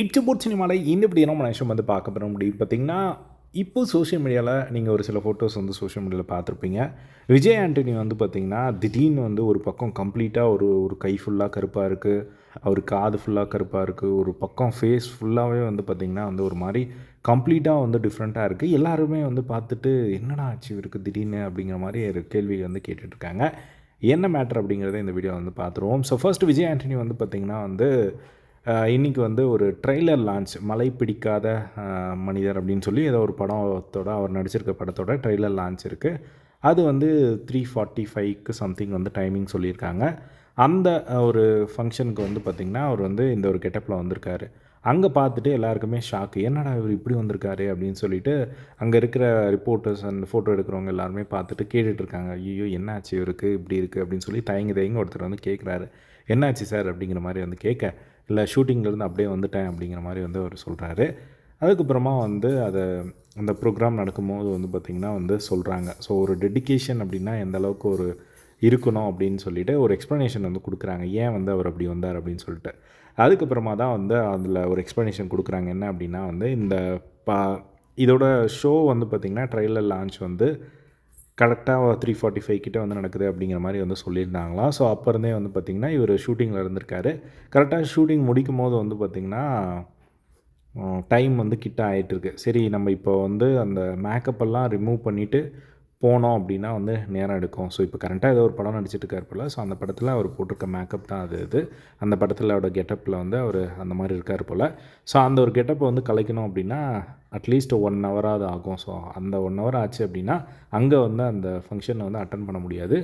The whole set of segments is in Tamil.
இட்ஸ் அபவுட் சினிமாவில் இந்த இப்படி நம்ம நிமிஷம் வந்து பார்க்க போகிற முடியும் பார்த்தீங்கன்னா, இப்போ சோஷியல் மீடியாவில் நீங்கள் ஒரு சில ஃபோட்டோஸ் வந்து சோஷியல் மீடியாவில் பார்த்துருப்பீங்க. விஜய் ஆண்டனி வந்து பார்த்தீங்கன்னா, திடீர்னு வந்து ஒரு பக்கம் கம்ப்ளீட்டாக ஒரு ஒரு கை ஃபுல்லாக கருப்பாக இருக்குது. அவர் காது ஃபுல்லாக கருப்பாக இருக்குது. ஒரு பக்கம் ஃபேஸ் ஃபுல்லாகவே வந்து பார்த்திங்கன்னா வந்து ஒரு மாதிரி கம்ப்ளீட்டாக வந்து டிஃப்ரெண்ட்டாக இருக்குது. எல்லாருமே வந்து பார்த்துட்டு என்னடா ஆச்சு இவருக்கு திடீர்னு அப்படிங்கிற மாதிரி ஒரு கேள்வி வந்து கேட்டுட்ருக்காங்க. என்ன மேட்டர் அப்படிங்கிறத இந்த வீடியோ வந்து பார்த்துருவோம். ஸோ ஃபர்ஸ்ட் விஜய் ஆண்டனி வந்து பார்த்திங்கன்னா வந்து இன்றைக்கி வந்து ஒரு ட்ரெய்லர் லான்ச் மலை பிடிக்காத மனிதர் அப்படின்னு சொல்லி ஏதோ ஒரு படத்தோட அவர் நடிச்சிருக்க படத்தோட ட்ரெய்லர் லான்ச் இருக்குது. அது வந்து 3:45க்கு சம்திங் வந்து டைமிங் சொல்லியிருக்காங்க. அந்த ஒரு ஃபங்க்ஷனுக்கு வந்து பார்த்திங்கன்னா அவர் வந்து இந்த ஒரு கெட்டப்பில் வந்திருக்காரு. அங்கே பார்த்துட்டு எல்லாருக்குமே ஷாக்கு. என்னடா இவர் இப்படி வந்திருக்காரு அப்படின்னு சொல்லிட்டு அங்கே இருக்கிற ரிப்போர்ட்டர்ஸ் அண்ட் ஃபோட்டோ எடுக்கிறவங்க எல்லாருமே பார்த்துட்டு கேட்டுட்ருக்காங்க. ஐயோ என்னாச்சு இவருக்கு இப்படி இருக்குது அப்படின்னு சொல்லி தயங்கி ஒருத்தர் வந்து கேட்குறாரு. என்னாச்சு சார் அப்படிங்கிற மாதிரி வந்து கேட்க, இல்லை ஷூட்டிங்லேருந்து அப்படியே வந்துட்டேன் அப்படிங்கிற மாதிரி வந்து அவர் சொல்கிறாரு. அதுக்கப்புறமா வந்து அந்த ப்ரோக்ராம் நடக்கும்போது வந்து பார்த்திங்கன்னா வந்து சொல்கிறாங்க. ஸோ ஒரு டெடிகேஷன் அப்படின்னா எந்த அளவுக்கு ஒரு இருக்கணும் அப்படின்னு சொல்லிட்டு ஒரு எக்ஸ்ப்ளனேஷன் வந்து கொடுக்குறாங்க. ஏன் வந்து அவர் அப்படி வந்தார் அப்படின்னு சொல்லிட்டு. அதுக்கப்புறமா தான் வந்து அதில் ஒரு எக்ஸ்ப்ளனேஷன் கொடுக்குறாங்க. என்ன அப்படின்னா வந்து ப இதோட ஷோ வந்து பார்த்திங்கன்னா ட்ரெய்லர் லான்ச் வந்து கரெக்டாக 3:45 கிட்ட வந்து நடக்குது அப்படிங்கிற மாதிரி வந்து சொல்லியிருந்தாங்களாம். ஸோ அப்போ இருந்தே வந்து பார்த்திங்கன்னா இவர் ஷூட்டிங்கில் இருந்திருக்காரு. கரெக்டாக ஷூட்டிங் முடிக்கும் போது வந்து பார்த்திங்கன்னா டைம் வந்து கிட்ட ஆகிட்டுருக்கு. சரி நம்ம இப்போ வந்து அந்த மேக்கப்பெல்லாம் ரிமூவ் பண்ணிவிட்டு போனோம் அப்படின்னா வந்து நேரம் எடுக்கும். ஸோ இப்போ கரெக்டாக ஏதோ ஒரு படம் நடிச்சிட்ருக்கார் போல். ஸோ அந்த படத்தில் அவர் போட்டிருக்க மேக்கப் தான் அது. அந்த படத்தில் அவரோட கெட்டப்பில் வந்து அவர் அந்த மாதிரி இருக்கார் போல். ஸோ அந்த ஒரு கெட்டப்பை வந்து கலைக்கணும் அப்படின்னா அட்லீஸ்ட் 1 ஹவராவது ஆகும். ஸோ அந்த 1 ஹவர் ஆச்சு அப்படின்னா அங்கே வந்து அந்த ஃபங்க்ஷனை வந்து அட்டன் பண்ண முடியாது,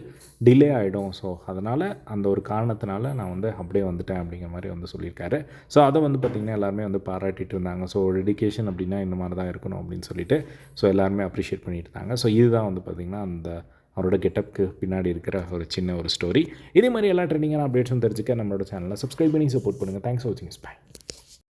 டிலே ஆகிடும். ஸோ அதனால் அந்த ஒரு காரணத்தினால நான் வந்து அப்படியே வந்துட்டேன் அப்படிங்கிற மாதிரி வந்து சொல்லியிருக்காரு. ஸோ அதை வந்து பார்த்திங்கன்னா எல்லாருமே வந்து பாராட்டிகிட்டு இருந்தாங்க. ஸோ டெடிகேஷன் அப்படின்னா இந்த மாதிரி தான் இருக்கணும் அப்படின்னு சொல்லிட்டு ஸோ எல்லாருமே அப்ரிஷியேட் பண்ணிட்டு இருந்தாங்க. ஸோ இதுதான் வந்து பார்த்திங்கன்னா அந்த அவரோட கெட்டப்புக்கு பின்னாடி இருக்கிற ஒரு சின்ன ஒரு ஸ்டோரி. இதே மாதிரி எல்லா ட்ரெண்டிங்கான அப்டேட்ஸும் தெரிஞ்சுக்க நம்மளோட சேனலை சப்ஸ்கிரைப் பண்ணி சப்போர்ட் பண்ணுங்கள். தேங்க்ஸ் ஃபார் வாட்சிங். பை.